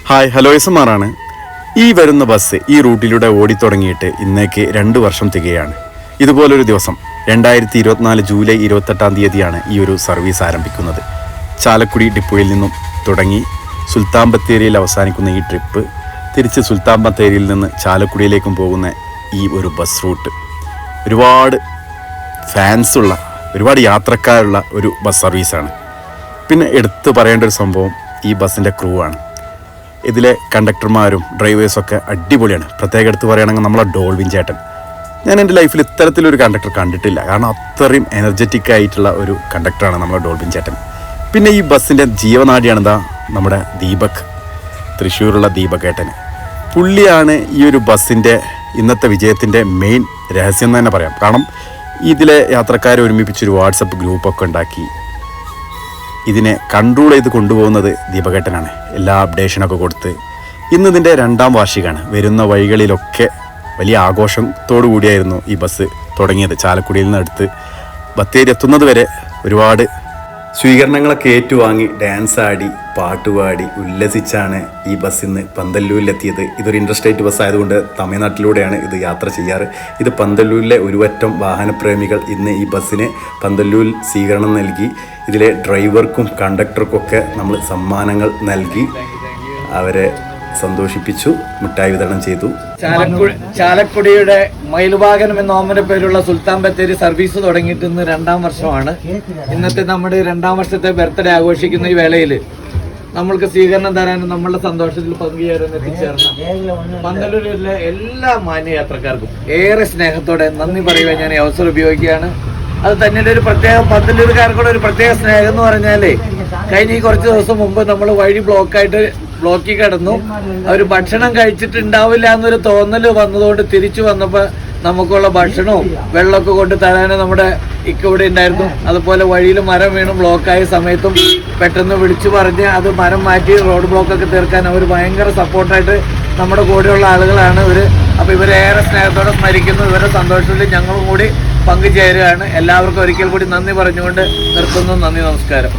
Hi, hello എസ്എംആറാണ്. ഈ വരുന്ന bus ഈ റൂട്ടിലൂടെ ഓടിത്തുടങ്ങിയിട്ട് ഇന്നേക്ക് 2 വർഷം തികയാണ്. ഇതുപോലൊരു ദിവസം 2024 ജൂലൈ 28 ഈ ഒരു സർവീസ് ആരംഭിക്കുന്നത്. ചാലക്കുടി ഡിപ്പോയിൽ നിന്നും തുടങ്ങി സുൽത്താൻ ബത്തേരിയിൽ അവസാനിക്കുന്ന ഈ ട്രിപ്പ് തിരിച്ച് സുൽത്താൻ ബത്തേരിയിൽ നിന്ന് ചാലക്കുടിയിലേക്കും പോകുന്ന ഈ ഒരു ബസ് റൂട്ട് ഒരുപാട് ഫാൻസുള്ള, ഒരുപാട് യാത്രക്കാരുള്ള ഒരു ബസ് സർവീസാണ്. പിന്നെ എടുത്തു പറയേണ്ട ഒരു സംഭവം ഈ ബസ്സിൻ്റെ ക്രൂ ആണ്. ഇതിലെ കണ്ടക്ടർമാരും ഡ്രൈവേഴ്സൊക്കെ അടിപൊളിയാണ്. പ്രത്യേകം എടുത്ത് പറയുകയാണെങ്കിൽ നമ്മളെ ഡോൾവിൻ ചേട്ടൻ. ഞാൻ എൻ്റെ ലൈഫിൽ ഇത്തരത്തിലൊരു കണ്ടക്ടർ കണ്ടിട്ടില്ല. കാരണം അത്രയും എനർജറ്റിക് ആയിട്ടുള്ള ഒരു കണ്ടക്ടറാണ് നമ്മളെ ഡോൾവിൻ ചേട്ടൻ. പിന്നെ ഈ ബസ്സിൻ്റെ ജീവനാഡിയാണ് നമ്മുടെ ദീപക്, തൃശ്ശൂരുള്ള ദീപക് ഏട്ടൻ. പുള്ളിയാണ് ഈ ഒരു ബസ്സിൻ്റെ ഇന്നത്തെ വിജയത്തിൻ്റെ മെയിൻ രഹസ്യം എന്ന് തന്നെ പറയാം. കാരണം ഇതിലെ യാത്രക്കാരെ ഒരുമിപ്പിച്ചൊരു വാട്സപ്പ് ഗ്രൂപ്പൊക്കെ ഉണ്ടാക്കി ഇതിനെ കൺട്രോൾ ചെയ്ത് കൊണ്ടുപോകുന്നത് ദീപകേട്ടനാണ്. എല്ലാ അപ്ഡേഷനൊക്കെ കൊടുത്ത് ഇന്ന് ഇതിൻ്റെ 2ാം വാർഷികമാണ്. വരുന്ന വഴികളിലൊക്കെ വലിയ ആഘോഷത്തോടു കൂടിയായിരുന്നു ഈ ബസ് തുടങ്ങിയത്. ചാലക്കുടിയിൽ നിന്ന് അടുത്ത് ബത്തേരി എത്തുന്നത് വരെ ഒരുപാട് സ്വീകരണങ്ങളൊക്കെ ഏറ്റുവാങ്ങി ഡാൻസ് ആടി പാട്ടുപാടി ഉല്ലസിച്ചാണ് ഈ ബസ് ഇന്ന് പന്തല്ലൂരിലെത്തിയത്. ഇതൊരു ഇൻട്രസ്റ്റേറ്റ് ബസ് ആയതുകൊണ്ട് തമിഴ്നാട്ടിലൂടെയാണ് ഇത് യാത്ര ചെയ്യാറ്. ഇത് പന്തല്ലൂരിലെ ഒരുവറ്റം വാഹനപ്രേമികൾ ഇന്ന് ഈ ബസ്സിന് പന്തല്ലൂരിൽ സ്വീകരണം നൽകി. ഇതിലെ ഡ്രൈവർക്കും കണ്ടക്ടർക്കൊക്കെ നമ്മൾ സമ്മാനങ്ങൾ നൽകി അവരെ സന്തോഷിപ്പിച്ചു, മിഠായി വിതരണം ചെയ്തു. ചാലക്കുടിയുടെ മയിൽവാഹനം എന്ന ഓമന പേരുള്ള സുൽത്താൻ ബത്തേരി സർവീസ് തുടങ്ങിയിട്ട് ഇന്ന് 2ാം വർഷമാണ്. ഇന്നത്തെ നമ്മുടെ 2ാം വർഷത്തെ ബർത്ത്ഡേ ആഘോഷിക്കുന്ന ഈ വേളയിൽ നമ്മൾക്ക് സ്വീകരണം തരാനും നമ്മളുടെ സന്തോഷത്തിൽ പങ്കുചേരാൻ എത്തിച്ചേർന്ന പന്തല്ലൂരിലെ എല്ലാ മാന്യ യാത്രക്കാർക്കും ഏറെ സ്നേഹത്തോടെ നന്ദി പറയുവാൻ ഞാൻ ഈ അവസരം ഉപയോഗിക്കുകയാണ്. അത് തന്നെ ഒരു പ്രത്യേക പന്തല്ലൂരുകാർക്കുള്ള ഒരു പ്രത്യേക സ്നേഹം എന്ന് പറഞ്ഞാലേ, കഴിഞ്ഞ ഈ കുറച്ച് ദിവസം മുമ്പ് നമ്മൾ വഴി ബ്ലോക്കിൽ കിടന്നു. അവർ ഭക്ഷണം കഴിച്ചിട്ടുണ്ടാവില്ല എന്നൊരു തോന്നൽ വന്നതുകൊണ്ട് തിരിച്ചു വന്നപ്പോൾ നമുക്കുള്ള ഭക്ഷണവും വെള്ളമൊക്കെ കൊണ്ട് തരാനും നമ്മുടെ ഇവിടെ ഉണ്ടായിരുന്നു. അതുപോലെ വഴിയിൽ മരം വീണ് ബ്ലോക്കായ സമയത്തും പെട്ടെന്ന് വിളിച്ചു പറഞ്ഞ് അത് മരം മാറ്റി റോഡ് ബ്ലോക്കൊക്കെ തീർക്കാൻ അവർ ഭയങ്കര സപ്പോർട്ടായിട്ട് നമ്മുടെ കൂടെയുള്ള ആളുകളാണ് ഇവർ. അപ്പോൾ ഇവരേറെ സ്നേഹത്തോടെ സ്മരിക്കുന്നു. ഇവരുടെ സന്തോഷത്തിൽ ഞങ്ങളും കൂടി പങ്കുചേരുകയാണ്. എല്ലാവർക്കും ഒരിക്കൽ കൂടി നന്ദി പറഞ്ഞുകൊണ്ട് നിർത്തുന്നു. നന്ദി, നമസ്കാരം.